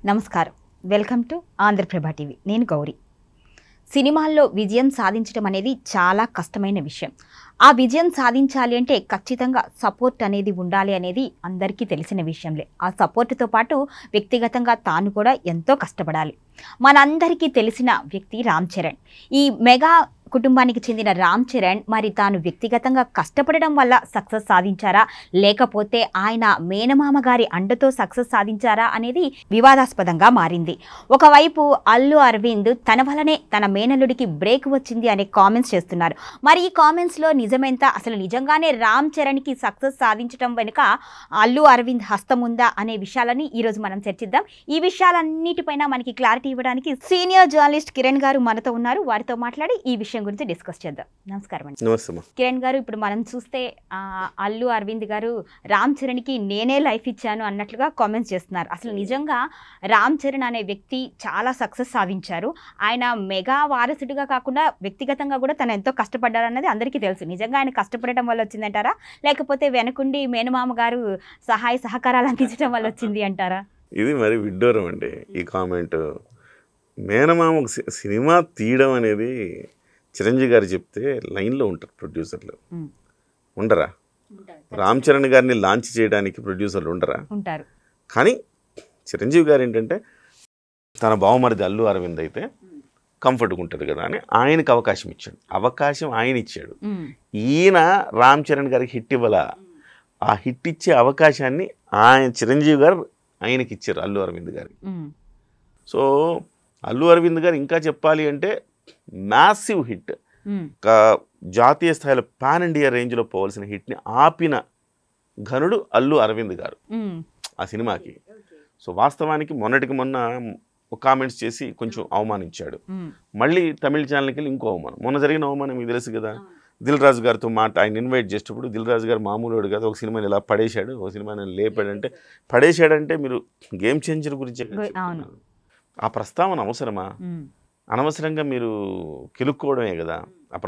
నమస్కారం. Welcome to Andhra Prabha TV. నేను గౌరీ. సినిమాల్లో విజయం సాధించడం అనేది చాలా కష్టమైన విషయం. ఆ విజయం సాధించాలి అంటే ఖచ్చితంగా సపోర్ట్ అనేది ఉండాలి అనేది అందరికీ తెలిసిన విషయంలే. ఆ సపోర్ట్తో పాటు వ్యక్తిగతంగా తాను కూడా ఎంతో కష్టపడాలి. మనందరికీ తెలిసిన వ్యక్తి రామ్ చరణ్. ఈ మెగా కుటుంబానికి చెందిన రామ్ చరణ్ మరి తాను వ్యక్తిగతంగా కష్టపడడం వల్ల సక్సెస్ సాధించారా, లేకపోతే ఆయన మేనమామ గారి అండతో సక్సెస్ సాధించారా అనేది వివాదాస్పదంగా మారింది. ఒకవైపు అల్లు అరవింద్ తన వల్లనే తన మేనల్లుడికి బ్రేక్ వచ్చింది అనే కామెంట్స్ చేస్తున్నారు. మరి ఈ కామెంట్స్లో నిజమెంత? అసలు నిజంగానే రామ్ చరణ్కి సక్సెస్ సాధించడం వెనుక అల్లు అరవింద్ హస్తం ఉందా అనే విషయాలని ఈరోజు మనం చర్చిద్దాం. ఈ విషయాలన్నిటిపైన మనకి క్లారిటీ ఇవ్వడానికి సీనియర్ జర్నలిస్ట్ కిరణ్ గారు మనతో ఉన్నారు. వారితో మాట్లాడి ఈ విషయం గురించి డిస్కస్ చేద్దాం. నమస్కారం అండి. నమస్తే కిరణ్ గారు, ఇప్పుడు మనం చూస్తే అల్లు అరవింద్ గారు రామ్ చరణ్కి నేనే లైఫ్ ఇచ్చాను అన్నట్లుగా కామెంట్స్ చేస్తున్నారు. అసలు నిజంగా రామ్ చరణ్ అనే వ్యక్తి చాలా సక్సెస్ సాధించారు. ఆయన మెగా వారసుడిగా కాకుండా వ్యక్తిగతంగా కూడా తను ఎంతో కష్టపడ్డారన్నది అందరికీ తెలుసు. నిజంగా ఆయన కష్టపడటం వల్ల వచ్చిందంటారా, లేకపోతే వెనకుండి మేనమామ గారు సహాయ సహకారాలు అందించడం వల్ల వచ్చింది అంటారా? ఇది మరి విడ్డూరం అండి ఈ కామెంట్. మేనమామ సినిమా తీయడం అనేది చిరంజీవి గారు చెప్తే లైన్లో ఉంటారు ప్రొడ్యూసర్లు, ఉండరా? రామ్ చరణ్ గారిని లాంచ్ చేయడానికి ప్రొడ్యూసర్లు ఉండరా? ఉంటారు. కానీ చిరంజీవి గారు ఏంటంటే తన బావమరిది అల్లు అరవింద్ అయితే కంఫర్ట్గా ఉంటుంది కదా అని ఆయనకి అవకాశం ఇచ్చాడు. అవకాశం ఆయన ఇచ్చాడు. ఈయన రామ్ చరణ్ గారికి హిట్ ఇవ్వాల. ఆ హిట్ ఇచ్చే అవకాశాన్ని ఆయన చిరంజీవి గారు ఆయనకి ఇచ్చారు అల్లు అరవింద్ గారికి. సో అల్లు అరవింద్ గారు ఇంకా చెప్పాలి అంటే మ్యాసివ్ హిట్, జాతీయ స్థాయిలో పాన్ ఇండియా రేంజ్లో పోవాల్సిన హిట్ని ఆపిన ఘనుడు అల్లు అరవింద్ గారు ఆ సినిమాకి. సో వాస్తవానికి మొన్నటికి మొన్న కామెంట్స్ చేసి కొంచెం అవమానించాడు. మళ్ళీ తమిళ ఛానల్కి వెళ్ళి ఇంకో అవమానం. మొన్న జరిగిన అవమానం మీకు తెలుసు కదా, దిల్ రాజు గారితో ఆయన ఇన్వైట్ చేసేటప్పుడు దిల్ రాజు గారు మామూలుడు కాదు, ఒక సినిమాని ఇలా పడేశాడు, ఒక సినిమాని లేపాడంటే, పడేశాడంటే మీరు గేమ్ చేంజర్ గురించి ఆ ప్రస్తావన అవసరమా? అనవసరంగా మీరు కెలుక్కోవడమే కదా. ఆ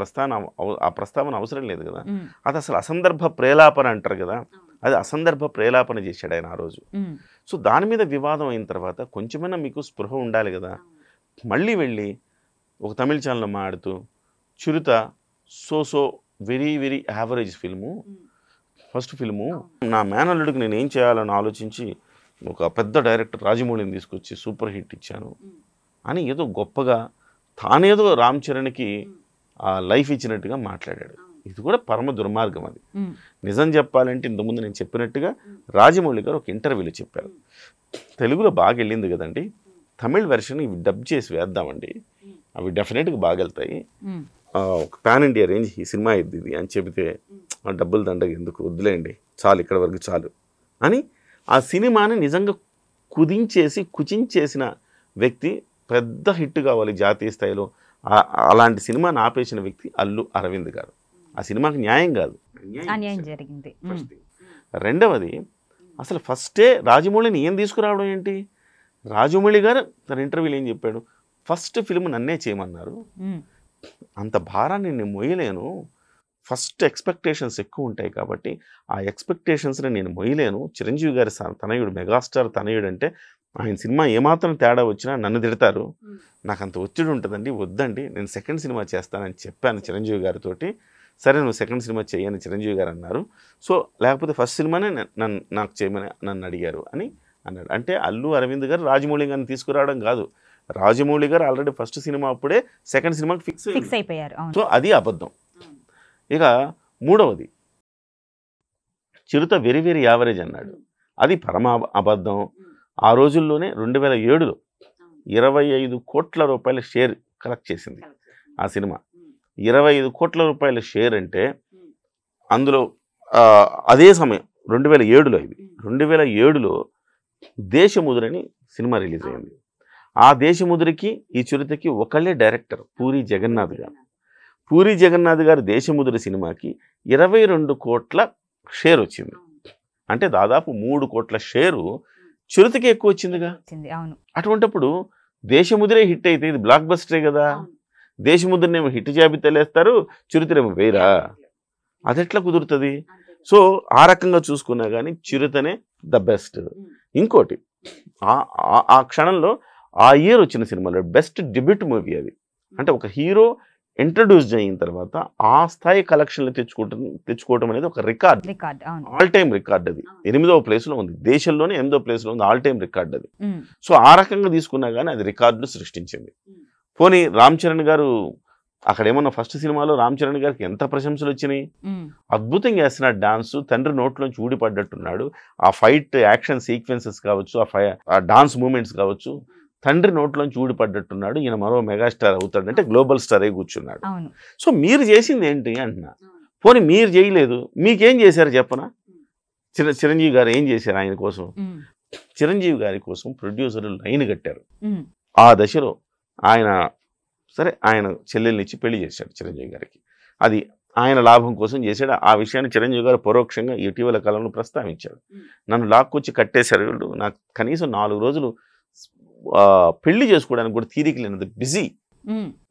ప్రస్తావన అవసరం లేదు కదా. అది అసలు అసందర్భ ప్రేలాపన అంటారు కదా, అది అసందర్భ ప్రేలాపన చేశాడు ఆయన ఆ రోజు. సో దాని మీద వివాదం అయిన తర్వాత కొంచెమైనా మీకు స్పృహ ఉండాలి కదా. మళ్ళీ వెళ్ళి ఒక తమిళ ఛానల్లో మాడుతూ Chirutha so very very average film, first film, నా మేనల్లుడికి నేను ఏం చేయాలని ఆలోచించి ఒక పెద్ద డైరెక్టర్ రాజమౌళిని తీసుకొచ్చి సూపర్ హిట్ ఇచ్చాను అని ఏదో గొప్పగా తానేదో రామ్ చరణ్కి ఆ లైఫ్ ఇచ్చినట్టుగా మాట్లాడాడు. ఇది కూడా పరమ దుర్మార్గం. అది నిజం చెప్పాలంటే ఇంతకుముందు నేను చెప్పినట్టుగా రాజమౌళి గారు ఒక ఇంటర్వ్యూలో చెప్పారు, తెలుగులో బాగా వెళ్ళింది కదండి, తమిళ్ వెర్షన్ ఇవి డబ్ చేసి వేద్దామండి, అవి డెఫినెట్గా బాగా వెళ్తాయి, ఒక పాన్ ఇండియా రేంజ్ ఈ సినిమా ఇది అని చెబితే ఆ డబ్బులు దండగ ఎందుకు, వద్దులేండి, చాలు, ఇక్కడ వరకు చాలు అని ఆ సినిమాని నిజంగా కుచించేసిన వ్యక్తి, పెద్ద హిట్ కావాలి జాతీయ స్థాయిలో, అలాంటి సినిమాని ఆపేసిన వ్యక్తి అల్లు అరవింద్ గారు. ఆ సినిమాకి న్యాయం కాదు, అన్యాయం జరిగింది. రెండవది అసలు ఫస్టే రాజమౌళిని ఏం తీసుకురావడం ఏంటి? రాజమౌళి గారు తన ఇంటర్వ్యూలో ఏం చెప్పాడు, ఫస్ట్ ఫిల్మ్ నన్నే చేయమన్నారు, అంత భారాన్ని నేను మొయ్యలేను, ఫస్ట్ ఎక్స్పెక్టేషన్స్ ఎక్కువ ఉంటాయి కాబట్టి ఆ ఎక్స్పెక్టేషన్స్ని నేను మొయ్యలేను, చిరంజీవి గారి తనయుడు, మెగాస్టార్ తనయుడు అంటే ఆయన సినిమా ఏమాత్రం తేడా వచ్చినా నన్ను తిడతారు, నాకు అంత ఒత్తిడి ఉంటుందండి, వద్దండి, నేను సెకండ్ సినిమా చేస్తానని చెప్పాను చిరంజీవి గారితో. సరే నువ్వు సెకండ్ సినిమా చేయని చిరంజీవి గారు అన్నారు, సో లేకపోతే ఫస్ట్ సినిమానే నాకు చేయమని నన్ను అడిగారు అని అన్నాడు. అంటే అల్లు అరవింద్ గారు రాజమౌళి గారిని తీసుకురావడం కాదు, రాజమౌళి గారు ఆల్రెడీ ఫస్ట్ సినిమా అప్పుడే సెకండ్ సినిమాకి ఫిక్స్ అయిపోయారు. సో అది అబద్ధం. ఇక మూడవది చిరుత వెరీ వెరీ యావరేజ్ అన్నాడు, అది పరమ అబద్ధం. ఆ రోజుల్లోనే 2007లో 25 కోట్ల రూపాయల షేర్ కలెక్ట్ చేసింది ఆ సినిమా. 25 కోట్ల రూపాయల షేర్ అంటే అందులో అదే సమయం 2007లో, ఇది 2007లో దేశముద్రని సినిమా రిలీజ్ అయింది. ఆ దేశముద్రకి ఈ చిరుతకి ఒకళ్ళే డైరెక్టర్, పూరి జగన్నాథ్ గారు. పూరి జగన్నాథ్ గారు దేశముద్ర సినిమాకి 22 కోట్ల షేర్ వచ్చింది. అంటే దాదాపు 3 కోట్ల షేరు చిరుతకి ఎక్కువ వచ్చిందిగా. అటువంటిప్పుడు దేశముద్రే హిట్ అయితే ఇది బ్లాక్ బస్టరే కదా. దేశముద్రనేమో హిట్ జాబితాలు వేస్తారు, చిరుతనేమో వేరా, అది ఎట్లా కుదురుతుంది? సో ఆ రకంగా చూసుకున్నా కానీ చిరుతనే ద బెస్ట్. ఇంకోటి ఆ క్షణంలో ఆ ఇయర్ వచ్చిన సినిమాలో బెస్ట్ డెబ్యూట్ మూవీ అది. అంటే ఒక హీరో ఇంట్రడ్యూస్ అయిన తర్వాత ఆ స్థాయి కలెక్షన్లు తెచ్చుకోవటం అనేది ఒక రికార్డ్, ఆల్ టైమ్ రికార్డ్. అది 8వ ప్లేస్లో ఉంది, దేశంలోనే 8వ ప్లేస్లో ఉంది, ఆల్ టైమ్ రికార్డ్ అది. సో ఆ రకంగా తీసుకున్నా కానీ అది రికార్డులు సృష్టించింది. పోనీ రామ్ చరణ్ గారు అక్కడ ఏమన్నా ఫస్ట్ సినిమాలో రామ్ చరణ్ గారికి ఎంత ప్రశంసలు వచ్చినాయి, అద్భుతంగా వేస్తున్నాడు డాన్స్, తండ్రి నోట్లోంచి ఊడిపడ్డట్టున్నాడు. ఆ ఫైట్ యాక్షన్ సీక్వెన్సెస్ కావచ్చు, ఆ డాన్స్ మూమెంట్స్ కావచ్చు, తండ్రి నోట్లోంచి ఊడిపడ్డట్టున్నాడు, ఈయన మరో మెగాస్టార్ అవుతాడంటే గ్లోబల్ స్టార్ అయి కూర్చున్నాడు. సో మీరు చేసింది ఏంటి అంటున్నా. పోనీ మీరు చేయలేదు, మీకేం చేశారు చెప్పనా? చిరంజీవి గారు ఏం చేశారు ఆయన కోసం? చిరంజీవి గారి కోసం ప్రొడ్యూసర్లు లైన్ కట్టారు. ఆ దశలో ఆయన సరే ఆయన చెల్లెల్ని ఇచ్చి పెళ్లి చేశాడు చిరంజీవి గారికి. అది ఆయన లాభం కోసం చేశాడు. ఆ విషయాన్ని చిరంజీవి గారు పరోక్షంగా ఇటీవల కాలంలో ప్రస్తావించాడు. నన్ను లాక్కొచ్చి కట్టేశారు వీళ్ళు, నాకు కనీసం 4 రోజులు పెళ్లి చేసుకోవడానికి కూడా తీరిక లేనంత బిజీ,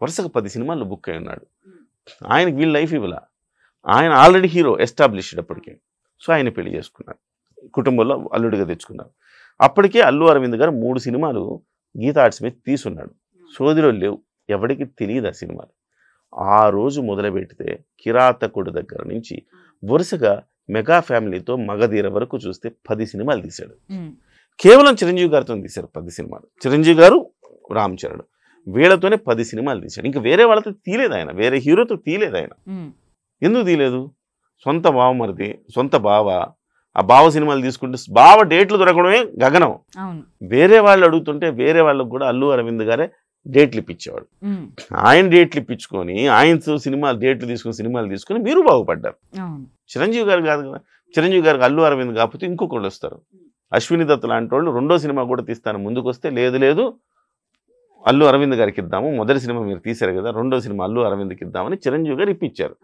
వరుసగా 10 సినిమాల్లో బుక్ అయి ఉన్నాడు. ఆయనకి వీళ్ళ లైఫ్ ఇవ్వాల, ఆయన ఆల్రెడీ హీరో ఎస్టాబ్లిష్డ్ అప్పటికే. సో ఆయన పెళ్లి చేసుకున్నారు, కుటుంబంలో అల్లుడిగా తెచ్చుకున్నారు. అప్పటికే అల్లు అరవింద్ గారు 3 సినిమాలు గీతా ఆర్ట్స్ మీద తీసున్నాడు, సోదిలో లేవు, ఎవరికి తెలియదు ఆ సినిమాలు. ఆ రోజు మొదలుపెడితే కిరాతకుడు దగ్గర నుంచి వరుసగా మెగా ఫ్యామిలీతో మగధీర వరకు చూస్తే 10 సినిమాలు తీశాడు. కేవలం చిరంజీవి గారితో తీశారు 10 సినిమాలు. చిరంజీవి గారు, రామ్ చరణ్ వీళ్ళతోనే 10 సినిమాలు తీశాడు. ఇంకా వేరే వాళ్ళతో తీయలేదు ఆయన, వేరే హీరోతో తీయలేదు ఆయన. ఎందుకు తీయలేదు? సొంత బావమరిది, సొంత బావ, ఆ బావ సినిమాలు తీసుకుంటే బావ డేట్లు దొరకడమే గగనం. వేరే వాళ్ళు అడుగుతుంటే వేరే వాళ్ళకు కూడా అల్లు అరవింద్ గారే డేట్లు ఇప్పించేవాడు. ఆయన డేట్లు ఇప్పించుకొని ఆయనతో సినిమాలు తీసుకుని మీరు బాగుపడ్డారు. చిరంజీవి గారు కాదు కదా, చిరంజీవి గారికి అల్లు అరవింద్ కాకపోతే ఇంకొకళ్ళు వస్తారు, అశ్విని దత్ లాంటి వాళ్ళు 2వ సినిమా కూడా తీస్తాను ముందుకు వస్తే, లేదు అల్లు అరవింద్ గారికి ఇద్దాము, మొదటి సినిమా మీరు తీశారు కదా, 2వ సినిమా అల్లు అరవింద్కి ఇద్దామని చిరంజీవి గారు ఇప్పించారు.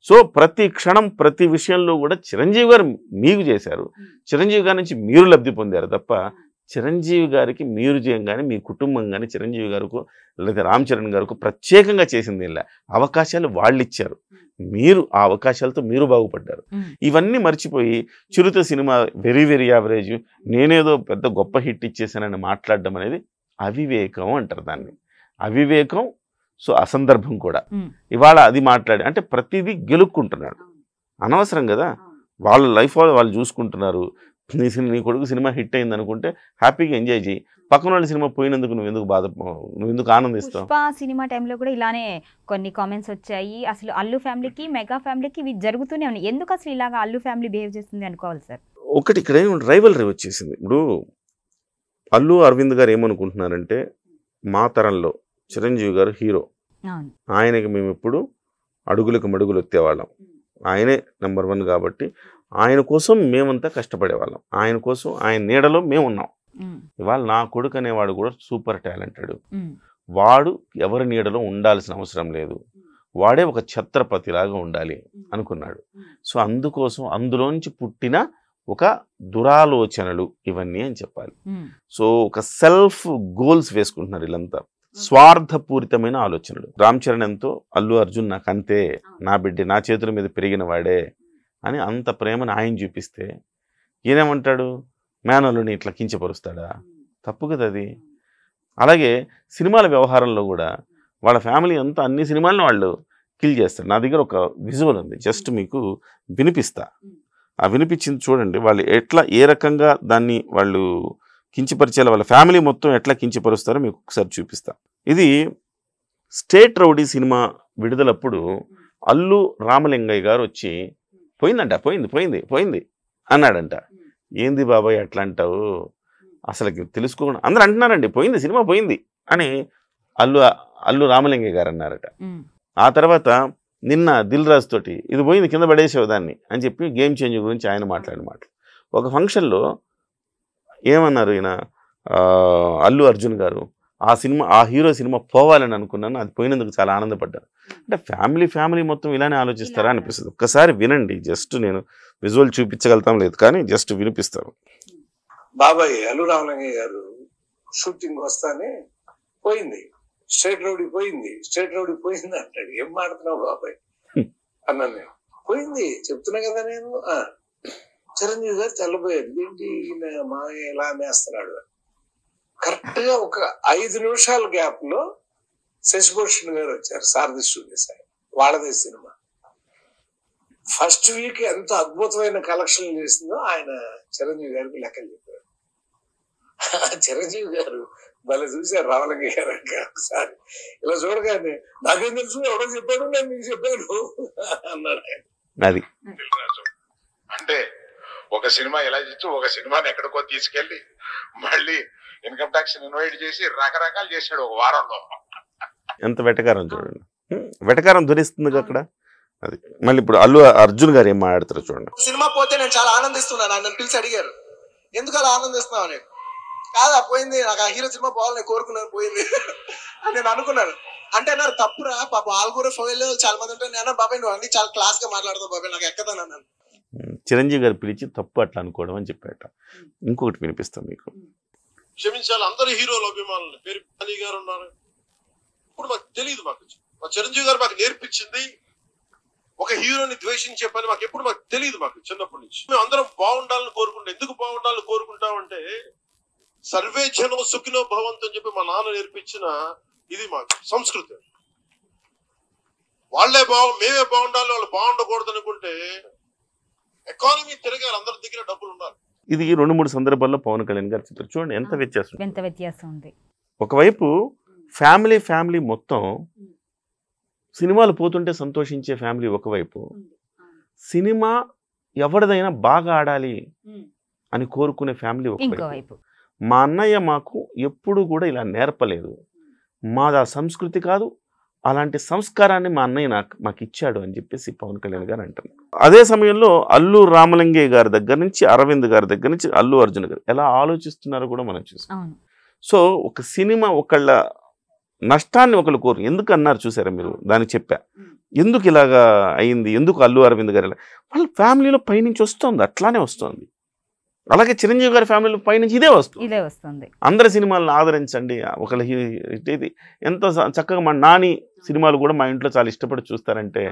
సో ప్రతి క్షణం ప్రతి విషయంలో కూడా చిరంజీవి గారు మీకు చేశారు, చిరంజీవి గారి నుంచి మీరు లబ్ధి పొందారు తప్ప చిరంజీవి గారికి మీరు చేయంగానే మీ కుటుంబం కానీ చిరంజీవి గారికి లేదా రామ్ చరణ్ గారికి ప్రత్యేకంగా చేసింది ఇలా అవకాశాలు వాళ్ళు ఇచ్చారు, మీరు ఆ అవకాశాలతో మీరు బాగుపడ్డారు. ఇవన్నీ మర్చిపోయి చిరుత సినిమా వెరీ వెరీ యావరేజ్, నేనేదో పెద్ద గొప్ప హిట్ ఇచ్చేసానని మాట్లాడడం అనేది అవివేకం అంటారు దాన్ని. అవివేకం, సో అసందర్భం కూడా. ఇవాళ అది మాట్లాడి అంటే ప్రతిదీ గెలుక్కుంటున్నాడు, అనవసరం కదా. వాళ్ళ లైఫ్ వాళ్ళు చూసుకుంటున్నారు. నీ కొడుకు సినిమా హిట్ అయింది అనుకుంటే హ్యాపీగా ఎంజాయ్ చేయి, పక్కన వాళ్ళ సినిమా పోయినందుకు నువ్వు ఎందుకు ఆనందిస్తావు? పుష్ప సినిమా టైంలో కూడా ఇలానే కొన్ని కామెంట్స్ వచ్చాయి. అసలు అల్లు ఫ్యామిలీకి మెగా ఫ్యామిలీకి ఇవి జరుగుతూనే ఉన్నాయి, ఎందుకు అసలు ఇలాగా అల్లు ఫ్యామిలీ బిహేవ్ చేస్తుంది అనుకోవాలి సార్? ఒకటి ఇక్కడ రైవల్రీ వచ్చేసింది. ఇప్పుడు అల్లు అరవింద్ గారు ఏమనుకుంటున్నారంటే, మా తరంలో చిరంజీవి గారు హీరో, ఆయనకి మేము ఎప్పుడు అడుగులకు మడుగులు ఎత్తేవాళ్ళం, ఆయనే నెంబర్ 1 కాబట్టి ఆయన కోసం మేమంతా కష్టపడేవాళ్ళం, ఆయన కోసం ఆయన నీడలో మేము ఉన్నాం. ఇవాళ నా కొడుకు అనేవాడు కూడా సూపర్ టాలెంటెడ్, వాడు ఎవరి నీడలో ఉండాల్సిన అవసరం లేదు, వాడే ఒక ఛత్రపతిలాగా ఉండాలి అనుకున్నాడు. సో అందుకోసం అందులోంచి పుట్టిన ఒక దురాలోచనలు ఇవన్నీ అని చెప్పాలి. సో ఒక సెల్ఫ్ గోల్స్ వేసుకుంటున్నారు వీళ్ళంతా, స్వార్థపూరితమైన ఆలోచనలు. రామ్ చరణ్ ఎంతో, అల్లు అర్జున్ నాకు అంతే, నా బిడ్డ నా చేతుల మీద పెరిగిన వాడే అని అంత ప్రేమను ఆయన చూపిస్తే ఈయనేమంటాడు, మేనల్లుని ఇట్లా కించపరుస్తాడా? తప్పు కదా అది. అలాగే సినిమాల వ్యవహారంలో కూడా వాళ్ళ ఫ్యామిలీ అంతా అన్ని సినిమాలను వాళ్ళు కిల్ చేస్తారు. నా దగ్గర ఒక విజువల్ ఉంది, జస్ట్ మీకు వినిపిస్తా. ఆ వినిపించింది చూడండి, వాళ్ళు ఎట్లా ఏ రకంగా దాన్ని వాళ్ళు కించపరిచేలా, వాళ్ళ ఫ్యామిలీ మొత్తం ఎట్లా కించపరుస్తారో మీకు ఒకసారి చూపిస్తా. ఇది స్టేట్ రౌడీ సినిమా విడుదలప్పుడు అల్లు రామలింగయ్య గారు వచ్చి పోయిందంట, పోయింది అన్నాడంట. ఏంది బాబాయ్ అట్లా అంటావు, అసలు తెలుసుకోకుండా అందరూ అంటున్నారండి, పోయింది సినిమా పోయింది అని అల్లు రామలింగయ్య గారు అన్నారట. ఆ తర్వాత నిన్న దిల్ రాజు తోటి ఇది పోయింది కింద పడేసేవు దాన్ని అని చెప్పి గేమ్ చేంజ్ గురించి ఆయన మాట్లాడిన మాటలు. ఒక ఫంక్షన్లో ఏమన్నారు ఈయన అల్లు అర్జున్ గారు, ఆ హీరో సినిమా పోవాలని అనుకున్నాను, అది పోయినందుకు చాలా ఆనందపడ్డాను. అంటే ఫ్యామిలీ మొత్తం ఇలానే ఆలోచిస్తారా అనిపిస్తుంది. ఒక్కసారి వినండి, జస్ట్ నేను విజువల్ చూపించగలుగుతాం లేదు కానీ జస్ట్ వినిపిస్తాను. బాబాయ్ అల్లు రామలింగయ్య గారు షూటింగ్ వస్తానే పోయింది, స్టేట్ రౌడీ పోయింది అంటాడు. ఏం మాడుతున్నావు బాబాయ్ అన్నా నేను. పోయింది చెప్తున్నా కదా నేను. చిరంజీవి గారు తెల్లబోయారు, ఏంటి ఈయన మామయ్య ఇలా మేస్తున్నాడు. కరెక్ట్ గా ఒక 5 నిమిషాల గ్యాప్ లో శశిభూషణ్ గారు వచ్చారు, సారథి స్టూడియోస్, వాళ్ళదే సినిమా. ఫస్ట్ వీక్ ఎంత అద్భుతమైన కలెక్షన్ చేసిందో ఆయన చిరంజీవి గారికి లెక్కలు చెప్పారు. చిరంజీవి గారు భలే చూశారు రామలింగయ్య గారు ఒకసారి ఇలా చూడగానే, నాకేం తెలుసు, ఎవడో చెప్పాడు, నేను మీకు చెప్పాను అన్నాడు ఆయన. అది అంటే ఒక సినిమా ఎలా చేస్తూ ఒక సినిమాని ఎక్కడికో తీసుకెళ్లి మళ్ళీ ఇన్కమ్ ట్యాక్స్ ఇన్వైట్ చేసి రకరకాలు చేశాడు ఒక వారంలో. ఎంత వెటకారం చూడండి, వెటకారం ధ్వనిస్తుంది అక్కడ. అది మళ్ళీ ఇప్పుడు అల్లు అర్జున్ గారు ఏం మాట్లాడతారు చూడండి. సినిమా పోతే నేను చాలా ఆనందిస్తున్నాను, నన్ను పిలిచి అడిగారు ఎందుకు అలా ఆనందిస్తున్నావు అని. కాదా పోయింది, నాకు ఆ హీరో సినిమా పోవాలని కోరుకున్నాను, పోయింది అని నేను అనుకున్నాను. అంటే నాకు తప్పురా, పాప వాళ్ళు కూడా ఫోన్లో చాలా మంది ఉంటారు. నేను బాబాయ్ నువ్వు అన్ని చాలా క్లాస్ గా మాట్లాడతావు బాబాయ్, నాకు ఎక్కదాను అన్నాను. చిరంజీవి గారు పిలిచి తప్పు అట్లా అనుకోవడం అని చెప్పాట. ఇంకొకటి వినిపిస్తాం మీకు. క్షమించాలి అందరు హీరోలు అభిమానులు, పేరు అలీ గారు ఉన్నారు. ఇప్పుడు మాకు తెలియదు, మా చిరంజీవి గారు మాకు నేర్పించింది ఒక హీరోని ద్వేషించే పని మాకు తెలియదు. మాకు చిన్నప్పటి నుంచి మేము అందరం బాగుండాలని కోరుకుంటాం. ఎందుకు బాగుండాలని కోరుకుంటామంటే సర్వే జనో సుఖినో భవంతు అని చెప్పి మా నాన్న నేర్పించిన ఇది మాకు సంస్కృతి. మేమే బాగుండాలి, వాళ్ళు బాగుండకూడదు అనుకుంటే ఎకానమీ తిరగాలి, అందరి దగ్గర డబ్బులు ఉండాలి. ఇది 2-3 సందర్భాల్లో పవన్ కళ్యాణ్ గారు చెప్పారు. చూడండి ఎంత వ్యత్యాసం ఉంది. ఒకవైపు ఫ్యామిలీ మొత్తం సినిమాలు పోతుంటే సంతోషించే ఫ్యామిలీ ఒకవైపు, సినిమా ఎవరిదైనా బాగా ఆడాలి అని కోరుకునే ఫ్యామిలీ ఒకవైపు. మా అన్నయ్య మాకు ఎప్పుడు కూడా ఇలా నేర్పలేదు, మాది ఆ సంస్కృతి కాదు, అలాంటి సంస్కారాన్ని మా అన్నయ్య మాకు ఇచ్చాడు అని చెప్పేసి పవన్ కళ్యాణ్ గారు అంటారు. అదే సమయంలో అల్లు రామలింగయ్య గారి దగ్గర నుంచి, అరవింద్ గారి దగ్గర నుంచి అల్లు అర్జున్ గారు ఎలా ఆలోచిస్తున్నారో కూడా మనం చూసాం. సో ఒక సినిమా ఒకళ్ళ నష్టాన్ని ఒకళ్ళు కోరు ఎందుకు అన్నారు చూసారా మీరు, దానికి చెప్పా ఎందుకు ఇలాగా అయింది, ఎందుకు అల్లు అరవింద్ గారు వాళ్ళ ఫ్యామిలీలో పైనుంచి వస్తుంది, అట్లానే వస్తుంది. అలాగే చిరంజీవి గారి ఫ్యామిలీలో పైనుంచి ఇదే వస్తుంది. అందరి సినిమాలను ఆదరించండి, ఒకళ్ళ ఇది ఎంత చక్కగా మా నాని సినిమాలు కూడా మా ఇంట్లో చాలా ఇష్టపడి చూస్తారంటే,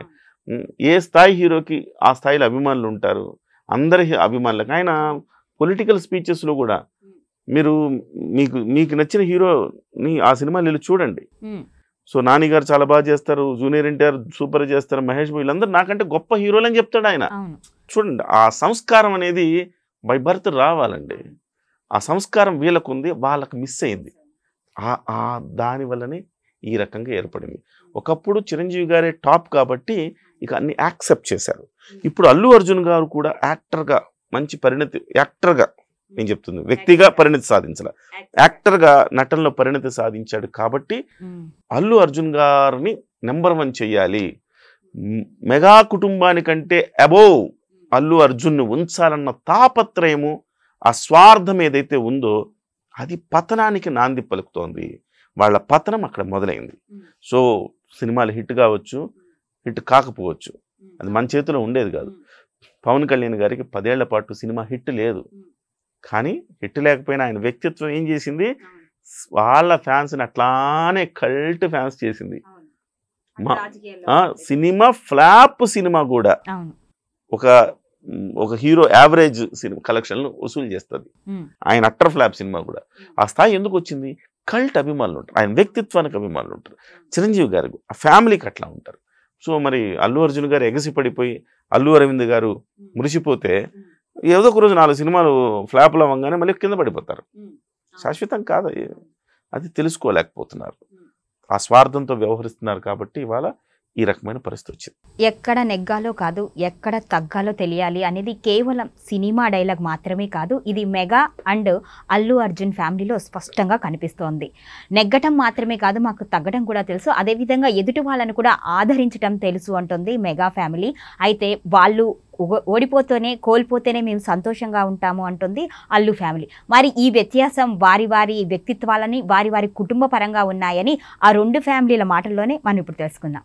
ఏ స్థాయి హీరోకి ఆ స్థాయిలో అభిమానులు ఉంటారు, అందరి అభిమానులకు. ఆయన పొలిటికల్ స్పీచెస్లో కూడా మీరు మీకు నచ్చిన హీరోని ఆ సినిమాలు వెళ్ళి చూడండి. సో నాని గారు చాలా బాగా చేస్తారు, జూనియర్ ఎన్టీఆర్ సూపర్ చేస్తారు, మహేష్ బాబు, వీళ్ళందరూ నాకంటే గొప్ప హీరోలు అని చెప్తాడు ఆయన. చూడండి ఆ సంస్కారం అనేది బై బర్త్ రావాలండి. ఆ సంస్కారం వీళ్ళకు ఉంది, వాళ్ళకు మిస్ అయింది. దానివల్లనే ఈ రకంగా ఏర్పడింది. ఒకప్పుడు చిరంజీవి గారే టాప్ కాబట్టి ఇక అన్ని యాక్సెప్ట్ చేశారు. ఇప్పుడు అల్లు అర్జున్ గారు కూడా యాక్టర్గా మంచి పరిణతి, యాక్టర్గా నేను చెప్తుంది వ్యక్తిగా పరిణతి సాధించాల, యాక్టర్గా నటనలో పరిణతి సాధించాడు కాబట్టి అల్లు అర్జున్ గారిని నెంబర్ 1 చెయ్యాలి, మెగా కుటుంబానికంటే అబోవ్ అల్లు అర్జున్ను ఉంచాలన్న తాపత్రయము, ఆ స్వార్థం ఏదైతే ఉందో అది పతనానికి నాంది పలుకుతోంది. వాళ్ళ పతనం అక్కడ మొదలైంది. సో సినిమాలు హిట్ కావచ్చు, హిట్ కాకపోవచ్చు, అది మన చేతిలో ఉండేది కాదు. పవన్ కళ్యాణ్ గారికి 10 ఏళ్ల పాటు సినిమా హిట్ లేదు, కానీ హిట్ లేకపోయినా ఆయన వ్యక్తిత్వం ఏం చేసింది, వాళ్ళ ఫ్యాన్స్ని అట్లానే కల్ట్ ఫ్యాన్స్ చేసింది. సినిమా ఫ్లాప్ సినిమా కూడా ఒక హీరో యావరేజ్ సినిమా కలెక్షన్లు వసూలు చేస్తుంది. ఆయన అట్టర్ ఫ్లాప్ సినిమా కూడా ఆ స్థాయి ఎందుకు వచ్చింది, కల్ట్ అభిమానులు ఉంటారు, ఆయన వ్యక్తిత్వానికి అభిమానులు ఉంటారు. చిరంజీవి గారు ఆ ఫ్యామిలీకి అట్లా ఉంటారు. సో మరి అల్లు అర్జున్ గారు ఎగసి పడిపోయి అల్లు అరవింద్ గారు మురిసిపోతే ఏదో ఒక రోజు 4 సినిమాలు ఫ్లాప్లో అవ్వగానే మళ్ళీ కింద పడిపోతారు. శాశ్వతం కాదు అది, తెలుసుకోలేకపోతున్నారు. ఆ స్వార్థంతో వ్యవహరిస్తున్నారు కాబట్టి ఇవాళ ఈ రకమైన పరిస్థితి వచ్చింది. ఎక్కడ నెగ్గాలో కాదు, ఎక్కడ తగ్గాలో తెలియాలి అనేది కేవలం సినిమా డైలాగ్ మాత్రమే కాదు, ఇది మెగా అండ్ అల్లు అర్జున్ ఫ్యామిలీలో స్పష్టంగా కనిపిస్తోంది. నెగ్గటం మాత్రమే కాదు, మాకు తగ్గడం కూడా తెలుసు, అదేవిధంగా ఎదుటి వాళ్ళను కూడా ఆదరించడం తెలుసు అంటుంది మెగా ఫ్యామిలీ. అయితే వాళ్ళు కోల్పోతేనే మేము సంతోషంగా ఉంటాము అంటుంది అల్లు ఫ్యామిలీ. మరి ఈ వ్యత్యాసం వారి వ్యక్తిత్వాలని వారి కుటుంబ పరంగా ఉన్నాయని ఆ 2 ఫ్యామిలీల మాటల్లోనే మనం ఇప్పుడు తెలుసుకుందాం.